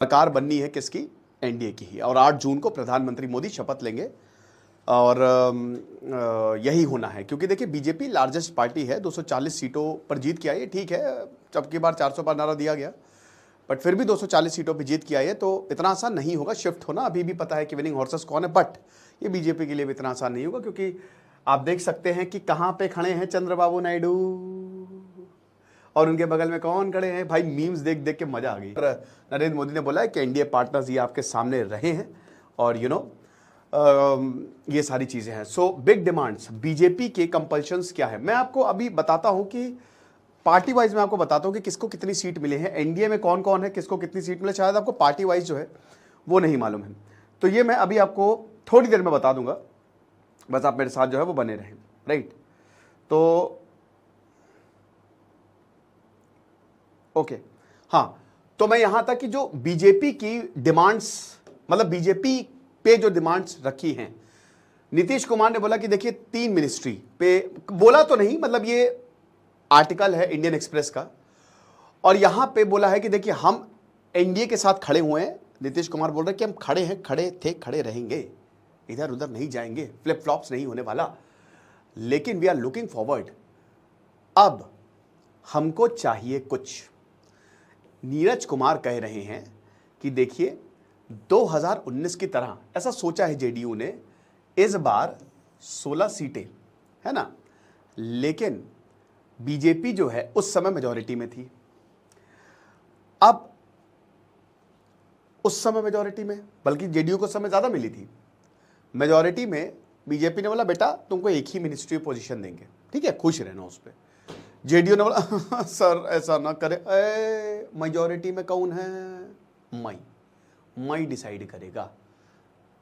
सरकार बननी है किसकी? एनडीए की ही। और 8 जून को प्रधानमंत्री मोदी शपथ लेंगे और यही होना है, क्योंकि देखिए बीजेपी लार्जेस्ट पार्टी है, 240 सीटों पर जीत के आई है। ठीक है, अब की बार 400 पार नारा दिया गया, बट फिर भी 240 सीटों पर जीत के आई है, तो इतना आसान नहीं होगा शिफ्ट होना। अभी भी पता है कि विनिंग हॉर्सेस कौन है, बट ये बीजेपी के लिए भी इतना आसान नहीं होगा, क्योंकि आप देख सकते हैं कि कहाँ पे खड़े हैं चंद्रबाबू नायडू और उनके बगल में कौन खड़े हैं। भाई मीम्स देख देख के मजा आ गई। नरेंद्र मोदी ने बोला है कि एनडीए पार्टनर्स ये आपके सामने रहे हैं और ये सारी चीजें हैं। सो बिग डिमांड्स, बीजेपी के कंपल्शंस क्या है, मैं आपको अभी बताता हूं कि पार्टी वाइज मैं आपको बताता हूं कि किसको कितनी सीट मिले हैं, एनडीए में कौन कौन है, किसको कितनी सीट मिले। शायद आपको पार्टी वाइज जो है वो नहीं मालूम है, तो ये मैं अभी आपको थोड़ी देर में बता दूंगा, बस आप मेरे साथ जो है वो बने रहें। राइट, तो ओके हाँ, तो मैं यहां तक कि जो बीजेपी की डिमांड्स, मतलब बीजेपी पे जो डिमांड्स रखी हैं, नीतीश कुमार ने बोला कि देखिए 3 मिनिस्ट्री पे, बोला तो नहीं, मतलब ये आर्टिकल है इंडियन एक्सप्रेस का, और यहां पे बोला है कि देखिए हम एनडीए के साथ खड़े हुए हैं। नीतीश कुमार बोल रहे हैं कि हम खड़े हैं, खड़े थे, खड़े रहेंगे, इधर उधर नहीं जाएंगे, फ्लिप फ्लॉप्स नहीं होने वाला, लेकिन वी आर लुकिंग फॉरवर्ड। अब हमको चाहिए कुछ। नीरज कुमार कह रहे हैं कि देखिए 2019 की तरह ऐसा सोचा है जेडीयू ने, इस बार 16 सीटें है ना, लेकिन बीजेपी जो है उस समय मेजॉरिटी में थी। अब उस समय मेजॉरिटी में, बल्कि जेडीयू को समय ज्यादा मिली थी, मेजॉरिटी में बीजेपी ने बोला बेटा तुमको एक ही मिनिस्ट्री पोजीशन देंगे, ठीक है, खुश रहना उस पर। जेडीयू ने बोला सर ऐसा ना करे, मेजॉरिटी में कौन है, मैं डिसाइड करेगा,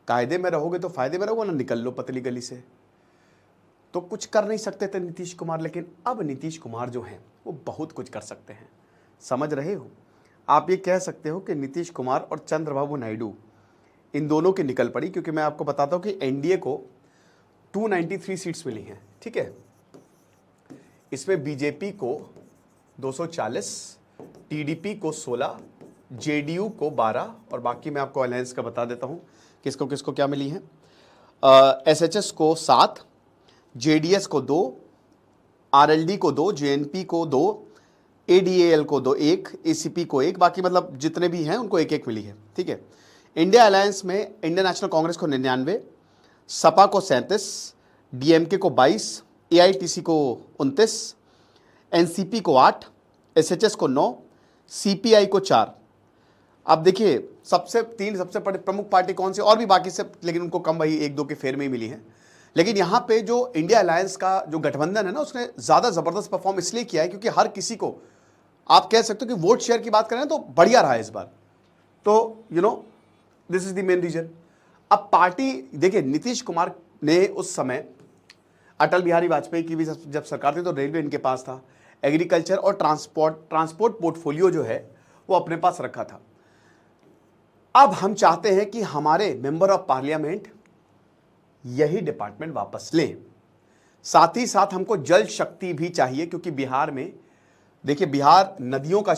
कायदे में रहोगे तो फायदे में रहोगे ना, निकल लो पतली गली से। तो कुछ कर नहीं सकते थे नीतीश कुमार, लेकिन अब नीतीश कुमार जो हैं वो बहुत कुछ कर सकते हैं। समझ रहे हो? आप ये कह सकते हो कि नीतीश कुमार और चंद्रबाबू नायडू इन दोनों की निकल पड़ी, क्योंकि मैं आपको बताता हूं कि एनडीए को 293 सीट्स मिली हैं, ठीक है, इसमें बीजेपी को 240, टीडीपी को 16, जेडीयू को 12, और बाकी मैं आपको अलायंस का बता देता हूं किसको किसको क्या मिली हैं। एसएचएस को 7, जेडीएस को 2, आरएलडी को 2, जेएनपी को 2, एडीएल को 2, 1, एसीपी को 1, बाकी मतलब जितने भी हैं उनको 1-1 मिली है, ठीक है। इंडिया अलायंस में इंडियन नेशनल कांग्रेस को 99, सपा को 37, डीएमके को 22, एआईटीसी को 29, एनसीपी को 8, एसएचएस को 9, सीपीआई को 4। अब देखिए सबसे प्रमुख पार्टी कौन सी, और भी बाकी से, लेकिन उनको कम वही 1-2 के फेर में ही मिली है। लेकिन यहां पे जो इंडिया अलायंस का जो गठबंधन है ना, उसने ज्यादा जबरदस्त परफॉर्म इसलिए किया है क्योंकि हर किसी को, आप कह सकते हो कि वोट शेयर की बात करें तो बढ़िया रहा है इस बार, तो this is the main reason. अब पार्टी देखिए, नीतीश कुमार ने उस समय अटल बिहारी वाजपेयी की भी जब सरकार थी तो रेलवे इनके पास था, एग्रीकल्चर और ट्रांसपोर्ट पोर्टफोलियो जो है वो अपने पास रखा था। अब हम चाहते हैं कि हमारे मेंबर ऑफ पार्लियामेंट यही डिपार्टमेंट वापस लें। साथ ही साथ हमको जल शक्ति भी चाहिए, क्योंकि बिहार में देखिए, बिहार नदियों का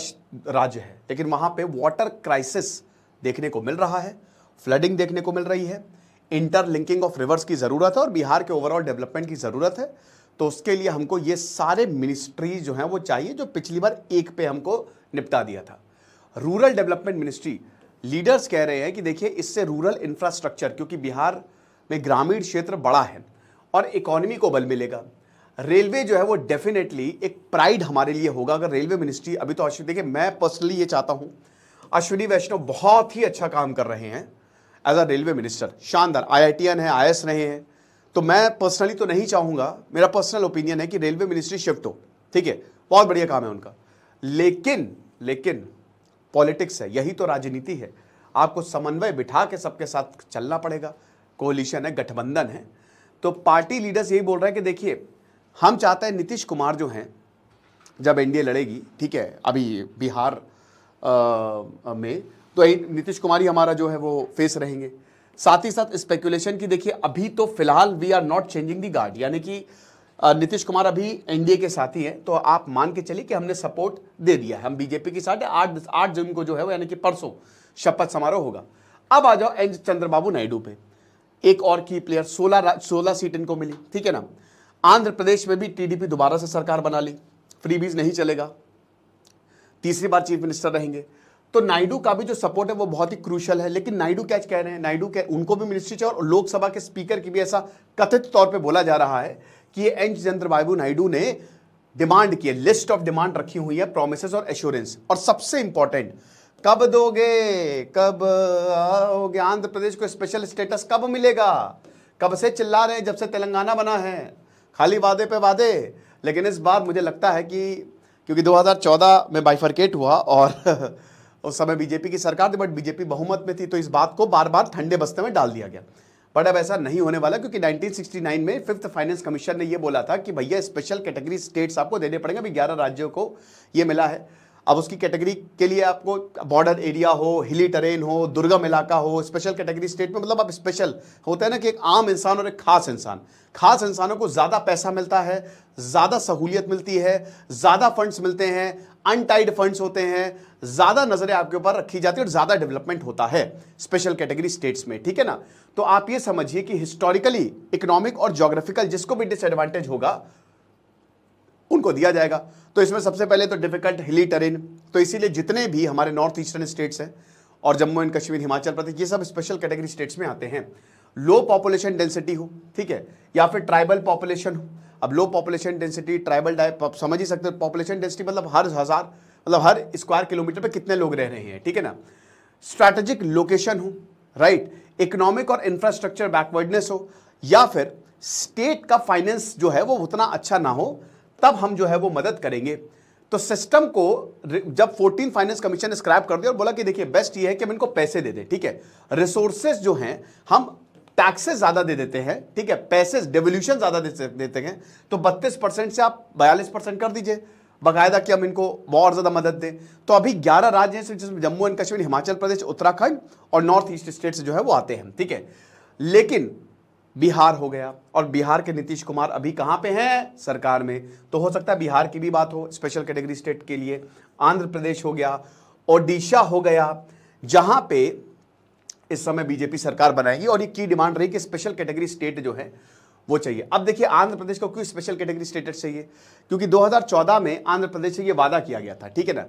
राज्य है, लेकिन वहां पे वाटर क्राइसिस देखने को मिल रहा है, फ्लडिंग देखने को मिल रही है, इंटरलिंकिंग ऑफ रिवर्स की जरूरत है और बिहार के ओवरऑल डेवलपमेंट की जरूरत है। तो उसके लिए हमको ये सारे मिनिस्ट्री जो हैं वो चाहिए, जो पिछली बार एक पे हमको निपटा दिया था। रूरल डेवलपमेंट मिनिस्ट्री, लीडर्स कह रहे हैं कि देखिए इससे रूरल इंफ्रास्ट्रक्चर, क्योंकि बिहार में ग्रामीण क्षेत्र बड़ा है और इकोनॉमी को बल मिलेगा। रेलवे जो है वो डेफिनेटली एक प्राइड हमारे लिए होगा अगर रेलवे मिनिस्ट्री, अभी तो देखिए मैं पर्सनली ये चाहता हूं, अश्विनी वैष्णव बहुत ही अच्छा काम कर रहे हैं एज अ रेलवे मिनिस्टर, शानदार, आईआईटीएन है, आईएएस रहे हैं, तो मैं पर्सनली तो नहीं चाहूंगा, मेरा पर्सनल ओपिनियन है कि रेलवे मिनिस्ट्री शिफ्ट हो, ठीक है, बहुत बढ़िया काम है उनका, लेकिन पॉलिटिक्स है, यही तो राजनीति है, आपको समन्वय बिठा के सबके साथ चलना पड़ेगा, कोलिशन है, गठबंधन है। तो पार्टी लीडर्स यही बोल रहे हैं कि देखिए हम चाहते हैं नीतीश कुमार जो हैं, जब एनडीए लड़ेगी, ठीक है, अभी बिहार में तो नीतीश कुमार ही हमारा जो है वो फेस रहेंगे। साथ ही साथ स्पेकुलेशन की देखिए, अभी तो फिलहाल we are not changing the guard, यानी कि नीतीश कुमार अभी एनडीए के साथ ही हैं, तो आप मान के चलिए कि हमने सपोर्ट दे दिया है, हम बीजेपी के साथ 8 जून को जो है वो, यानी कि परसों शपथ समारोह होगा। अब आ जाओ एन चंद्रबाबू नायडू पे, एक और की प्लेयर, 16 सीट इनको मिली, ठीक है ना। आंध्र प्रदेश में भी टीडीपी दोबारा से सरकार बना ली, फ्रीबीज नहीं चलेगा, तीसरी बार चीफ मिनिस्टर रहेंगे। तो नायडू का भी जो सपोर्ट है वो बहुत ही क्रूशल है। लेकिन नायडू क्या कह रहे हैं, उनको भी मिनिस्ट्री चाहिए, और लोकसभा के स्पीकर की भी ऐसा कथित तौर पे बोला जा रहा है कि ये एन चंद्रबाबू नायडू ने डिमांड की है, लिस्ट ऑफ डिमांड रखी हुई है, प्रोमिसेस और एश्योरेंस। और सबसे इंपॉर्टेंट, कब दोगे, कब आओगे, आंध्र प्रदेश को स्पेशल स्टेटस कब मिलेगा? कब से चिल्ला रहे हैं, जब से तेलंगाना बना है, खाली वादे पे वादे। लेकिन इस बार मुझे लगता है कि क्योंकि 2014 में बाइफरकेट हुआ और उस समय बीजेपी की सरकार थी, बट बीजेपी बहुमत में थी, तो इस बात को बार बार ठंडे बस्ते में डाल दिया गया। बट अब ऐसा नहीं होने वाला, क्योंकि 1969 में 5th फाइनेंस कमीशन ने यह बोला था कि भैया स्पेशल कैटेगरी स्टेट्स आपको देने पड़ेंगे। अभी 11 राज्यों को ये मिला है। अब उसकी कैटेगरी के लिए आपको बॉर्डर एरिया हो, हिली टेरेन हो, दुर्गम इलाका हो, स्पेशल कैटेगरी स्टेट में, मतलब अब स्पेशल होता है ना कि एक आम इंसान और एक खास इंसान, खास इंसानों को ज़्यादा पैसा मिलता है, ज़्यादा सहूलियत मिलती है, ज़्यादा फंड्स मिलते हैं, अनटाइड फंड्स होते हैं, ज़्यादा नजरें आपके ऊपर रखी जाती है और ज़्यादा डेवलपमेंट होता है स्पेशल कैटेगरी स्टेट्स में, ठीक है ना। तो आप ये समझिए कि हिस्टोरिकली, इकोनॉमिक और ज्योग्राफिकल जिसको भी डिसएडवांटेज होगा उनको दिया जाएगा। तो इसमें सबसे पहले तो डिफिकल्ट हिली टेरेन, तो इसीलिए जितने भी हमारे नॉर्थ ईस्टर्न स्टेट्स हैं और जम्मू एंड कश्मीर, हिमाचल प्रदेश, ये सब स्पेशल कैटेगरी स्टेट्स में आते हैं। लो पॉपुलेशन डेंसिटी हो, ठीक है, या फिर ट्राइबल पॉपुलेशन हो। अब लो पॉपुलेशन डेंसिटी, ट्राइबल आप समझ ही सकते हो, पॉपुलेशन डेंसिटी मतलब हर स्क्वायर किलोमीटर पे कितने लोग रह रहे हैं, ठीक है ना। स्ट्रैटेजिक लोकेशन हो, राइट, इकोनॉमिक और इंफ्रास्ट्रक्चर बैकवर्डनेस हो, या फिर स्टेट का फाइनेंस जो है वो उतना अच्छा ना हो, तब हम जो है वो मदद करेंगे। तो सिस्टम को जब 14 फाइनेंस कमीशन ने स्क्रैप कर दिया और बोला कि देखिए बेस्ट ये है कि हम इनको पैसे दे दें, ठीक है, रिसोर्सेज जो हैं हम टैक्सेस ज्यादा दे देते हैं, ठीक है, पैसे डेवल्यूशन ज्यादा देते हैं, तो 32% से आप 42% कर दीजिए बाकायदा कि हम इनको और ज्यादा मदद दें। तो अभी 11 राज्य हैं जिसमें जम्मू एंड कश्मीर, हिमाचल प्रदेश, उत्तराखंड और नॉर्थ ईस्ट स्टेट से जो है वो आते हैं, ठीक है। लेकिन बिहार हो गया, और बिहार के नीतीश कुमार अभी कहां पे हैं? सरकार में। तो हो सकता है बिहार की भी बात हो स्पेशल कैटेगरी स्टेट के लिए। आंध्र प्रदेश हो गया, ओडिशा हो गया, जहां पे इस समय बीजेपी सरकार बनाएगी, और ये की डिमांड रही कि स्पेशल कैटेगरी स्टेट जो है वो चाहिए। अब देखिए आंध्र प्रदेश को क्यों स्पेशल कैटेगरी स्टेटस चाहिए, क्योंकि 2014 में आंध्र प्रदेश से ये वादा किया गया था, ठीक है ना।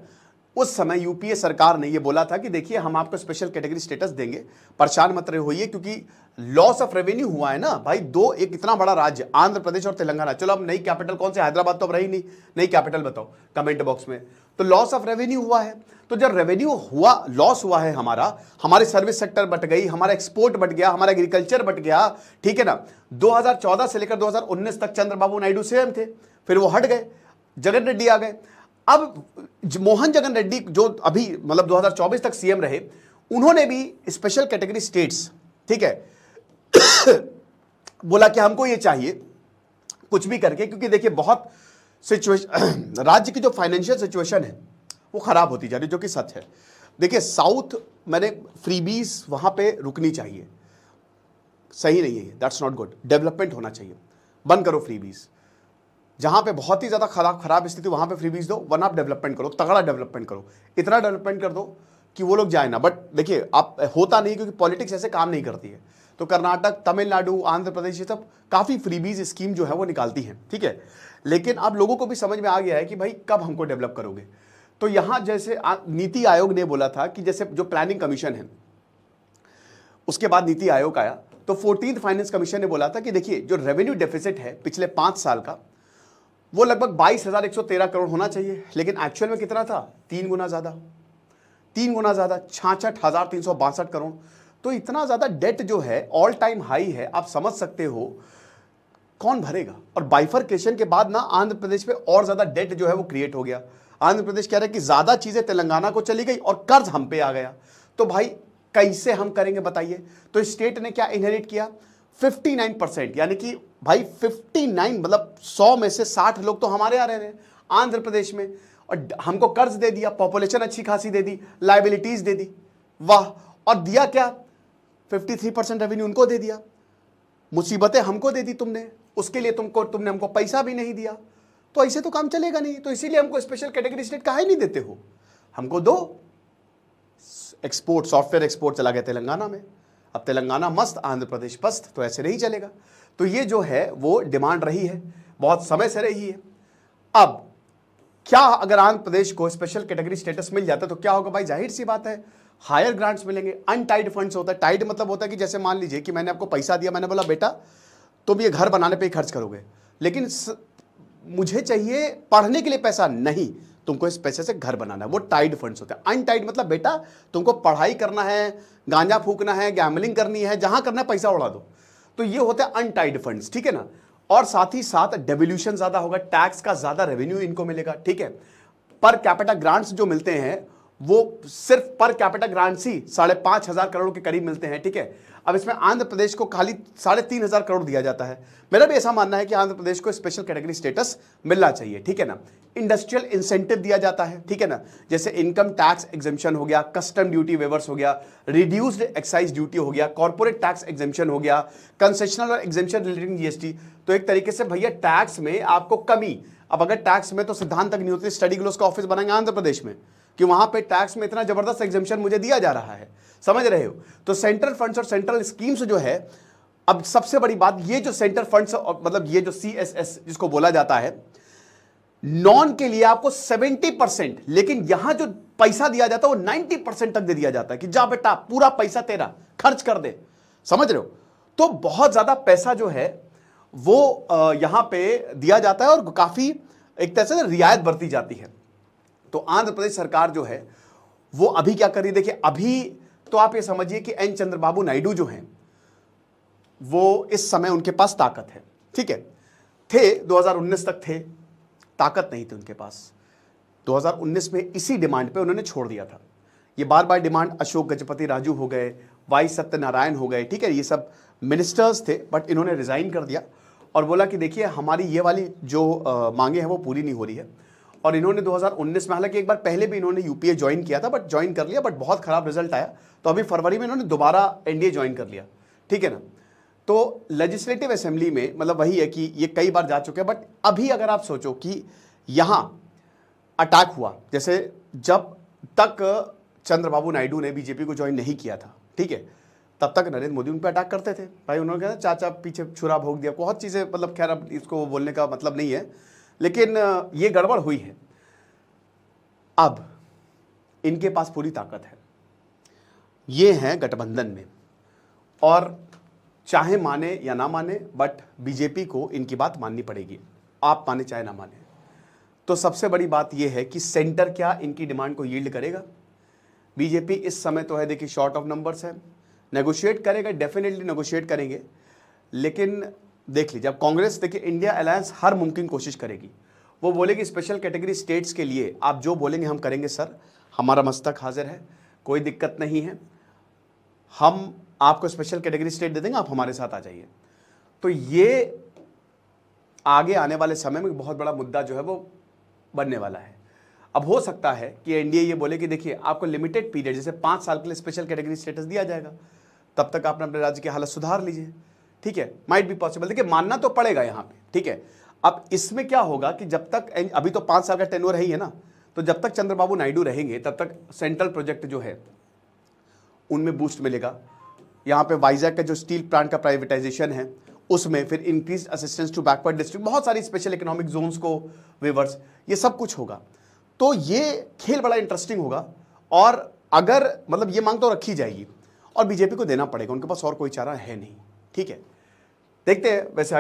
उस समय यूपीए सरकार ने ये बोला था कि देखिए हम आपको स्पेशल कैटेगरी स्टेटस देंगे, परेशान मत होइए, क्योंकि लॉस ऑफ रेवेन्यू हुआ है ना भाई। एक इतना बड़ा राज्य आंध्र प्रदेश और तेलंगाना, चलो अब नई कैपिटल कौन से, हैदराबाद तो अब रही नहीं, नई कैपिटल बताओ कमेंट बॉक्स में। तो लॉस ऑफ रेवेन्यू हुआ है, तो जब रेवेन्यू हुआ, लॉस हुआ है हमारी सर्विस सेक्टर बट गई, हमारा एक्सपोर्ट बट गया, हमारा एग्रीकल्चर बट गया, ठीक है ना। 2014 से लेकर 2019 तक चंद्रबाबू नायडू सीएम थे, फिर वो हट गए, जगन रेड्डी आ गए। अब मोहन जगन रेड्डी जो अभी मतलब 2024 तक सीएम रहे, उन्होंने भी स्पेशल कैटेगरी स्टेट्स, ठीक है, बोला कि हमको ये चाहिए कुछ भी करके, क्योंकि देखिए बहुत सिचुएशन, राज्य की जो फाइनेंशियल सिचुएशन है वो खराब होती जा रही है, जो कि सच है। देखिए साउथ, मैंने फ्रीबीज वहां पे रुकनी चाहिए, सही नहीं है, दैट्स नॉट गुड। डेवलपमेंट होना चाहिए, बंद करो फ्रीबीज। जहां पे बहुत ही ज्यादा खराब स्थिति, वहां पे फ्रीबीज दो, वरना आप डेवलपमेंट करो, तगड़ा डेवलपमेंट करो, इतना डेवलपमेंट कर दो कि वो लोग जाए ना। बट देखिए आप, होता नहीं, क्योंकि पॉलिटिक्स ऐसे काम नहीं करती है। तो कर्नाटक, तमिलनाडु, आंध्र प्रदेश, ये सब काफी फ्रीबीज स्कीम जो है वो निकालती हैं, ठीक है। लेकिन अब लोगों को भी समझ में आ गया है कि भाई कब हमको डेवलप करोगे। तो यहां जैसे नीति आयोग ने बोला था कि जैसे जो प्लानिंग कमीशन है, उसके बाद नीति आयोग आया, तो 14th फाइनेंस कमीशन ने बोला था कि देखिए जो रेवेन्यू डेफिसिट है पिछले 5 साल का, वो लगभग 22,113 करोड़ होना चाहिए। लेकिन एक्चुअल में कितना था? 3 गुना ज्यादा, 66,362 करोड़। तो इतना ज्यादा डेट जो है ऑल टाइम हाई है, आप समझ सकते हो कौन भरेगा। और बाइफरकेशन के बाद ना आंध्र प्रदेश पे और ज्यादा डेट जो है वो क्रिएट हो गया। आंध्र प्रदेश कह रहा है कि ज्यादा चीजें तेलंगाना को चली गई और कर्ज हम पे आ गया। तो भाई कैसे हम करेंगे बताइए। तो स्टेट ने क्या इनहेरिट किया? 59%, यानी कि भाई 59 मतलब 100 में से 60 लोग तो हमारे आ रहे हैं आंध्र प्रदेश में, और हमको कर्ज दे दिया, पॉपुलेशन अच्छी खासी दे दी, लाइबिलिटीज दे दी, वाह। और दिया क्या? 53% रेवेन्यू उनको दे दिया, मुसीबतें हमको दे दी तुमने, उसके लिए तुमने हमको पैसा भी नहीं दिया। तो ऐसे तो काम चलेगा नहीं। तो इसीलिए हमको स्पेशल कैटेगरी स्टेट काहे नहीं देते हो? हमको दो, एक्सपोर्ट, सॉफ्टवेयर एक्सपोर्ट चला गया तेलंगाना में। अब तेलंगाना मस्त, आंध्र प्रदेश पस्त, तो ऐसे नहीं चलेगा। तो ये जो है वो डिमांड रही है, बहुत समय से रही है। अब क्या अगर आंध्र प्रदेश को स्पेशल कैटेगरी स्टेटस मिल जाता है तो क्या होगा भाई? जाहिर सी बात है, हायर ग्रांट्स मिलेंगे। अनटाइड फंड्स होता है, टाइड मतलब होता है कि जैसे मान लीजिए कि मैंने आपको पैसा दिया, मैंने बोला बेटा तुम ये घर बनाने पे ही खर्च करोगे, लेकिन मुझे चाहिए पढ़ने के लिए पैसा, नहीं, तुमको इस पैसे से घर बनाना है। वो टाइड फंड्स होते हैं। अनटाइड मतलब बेटा तुमको पढ़ाई करना है, गांजा फूकना है, गैम्बलिंग करनी है, जहां करना है पैसा उड़ा दो। तो ये होते हैं अनटाइड फंड्स, ठीक है ना। और साथ ही साथ डेवल्यूशन ज्यादा होगा, टैक्स का ज्यादा रेवेन्यू इनको मिलेगा, ठीक है। पर कैपिटा ग्रांट्स जो मिलते हैं वो सिर्फ पर कैपिटा ग्रांट्स ही 5,500 करोड़ के करीब मिलते हैं, ठीक है। अब इसमें आंध्र प्रदेश को खाली 3,500 करोड़ दिया जाता है। मेरा भी ऐसा मानना है कि आंध्र प्रदेश को स्पेशल कैटेगरी स्टेटस मिलना चाहिए, ठीक है ना। इंडस्ट्रियल इंसेंटिव दिया जाता है, ठीक है ना, जैसे इनकम टैक्स एग्जेम्पशन हो गया, कस्टम ड्यूटी वेवर्स हो गया, रिड्यूस्ड एक्साइज ड्यूटी हो गया, कॉर्पोरेट टैक्स एग्जेम्पशन हो गया, कंसेशनल और एग्जेम्पशन रिलेटिंग जीएसटी। तो एक तरीके से भैया टैक्स में आपको कमी। अब अगर टैक्स में तो सिद्धांत तक नहीं होती, स्टडी ग्लोस का ऑफिस बनाएंगे आंध्र प्रदेश में कि वहां पे टैक्स में इतना जबरदस्त एग्जेम्पशन मुझे दिया जा रहा है, समझ रहे हो। तो सेंट्रल फंड्स और सेंट्रल स्कीम्स जो है, अब सबसे बड़ी बात ये जो सेंट्रल फंड्स मतलब ये जो सीएसएस जिसको बोला जाता है, नॉन के लिए आपको 70%, लेकिन यहां जो पैसा दिया जाता है वो 90% तक दे दिया जाता है कि जा बेटा पूरा पैसा तेरा, खर्च कर दे, समझ रहे हो। तो बहुत ज्यादा पैसा जो है वो यहां पे दिया जाता है और काफी एक तरह से रियायत बरती जाती है। तो आंध्र प्रदेश सरकार जो है वो अभी क्या कर रही है, देखिए अभी तो आप ये समझिए कि एन चंद्रबाबू नायडू जो हैं वो इस समय उनके पास ताकत है, ठीक है। थे 2019 तक थे, ताकत नहीं थी उनके पास। 2019 में इसी डिमांड पे उन्होंने छोड़ दिया था। ये बार बार डिमांड अशोक गजपति राजू हो गए, वाई सत्यनारायण हो गए, ठीक है, ये सब मिनिस्टर्स थे, बट इन्होंने रिजाइन कर दिया और बोला कि देखिए हमारी ये वाली जो मांगे हैं वो पूरी नहीं हो रही है। और इन्होंने 2019 में, हालांकि एक बार पहले भी इन्होंने यूपीए ज्वाइन किया था, बट ज्वाइन कर लिया, बट बहुत खराब रिजल्ट आया, तो अभी फरवरी में इन्होंने दोबारा एनडीए ज्वाइन कर लिया, ठीक है ना। तो लेजिस्लेटिव असेंबली में मतलब वही है कि ये कई बार जा चुके हैं, बट अभी अगर आप सोचो कि यहां अटैक हुआ, जैसे जब तक चंद्रबाबू नायडू ने बीजेपी को ज्वाइन नहीं किया था, ठीक है, तब तक नरेंद्र मोदी उन पर अटैक करते थे भाई। उन्होंने कहा चाचा पीछे छुरा भोग दिया, बहुत चीज़ें, मतलब खैर अब इसको बोलने का मतलब नहीं है, लेकिन ये गड़बड़ हुई है। अब इनके पास पूरी ताकत है, ये हैं गठबंधन में, और चाहे माने या ना माने, बट बीजेपी को इनकी बात माननी पड़ेगी, आप माने चाहे ना माने। तो सबसे बड़ी बात यह है कि सेंटर क्या इनकी डिमांड को यील्ड करेगा। बीजेपी इस समय तो है देखिए शॉर्ट ऑफ नंबर्स है, नेगोशिएट करेगा, डेफिनेटली नेगोशिएट करेंगे, लेकिन देख लीजिए अब कांग्रेस, देखिए इंडिया अलायंस हर मुमकिन कोशिश करेगी। वो बोलेगी स्पेशल कैटेगरी स्टेट्स के लिए आप जो बोलेंगे हम करेंगे सर, हमारा मस्तक हाजिर है, कोई दिक्कत नहीं है, हम आपको स्पेशल कैटेगरी स्टेट दे देंगे, आप हमारे साथ आ जाइए। तो ये आगे आने वाले समय में बहुत बड़ा मुद्दा जो है वो बनने वाला है। अब हो सकता है कि एनडीए ये बोले कि देखिए आपको लिमिटेड पीरियड, जैसे 5 साल के लिए स्पेशल कैटेगरी स्टेटस दिया जाएगा, तब तक आपने अपने राज्य की हालत सुधार लीजिए, ठीक है, माइट बी पॉसिबल। देखिए मानना तो पड़ेगा यहाँ पे, ठीक है। अब इसमें क्या होगा कि जब तक, अभी तो 5 साल का टेन्योर है ही है ना, तो जब तक चंद्रबाबू नायडू रहेंगे तब तक सेंट्रल प्रोजेक्ट जो है उनमें बूस्ट मिलेगा। यहाँ पे वाइजैक का जो स्टील प्लांट का प्राइवेटाइजेशन है उसमें, फिर increase assistance to backward district, बहुत सारी स्पेशल इकोनॉमिक जोन्स को वेवर्स, ये सब कुछ होगा। तो ये खेल बड़ा इंटरेस्टिंग होगा, और अगर मतलब ये मांग तो रखी जाएगी और बीजेपी को देना पड़ेगा, उनके पास और कोई चारा है नहीं, ठीक है। देखते हैं वैसे आगे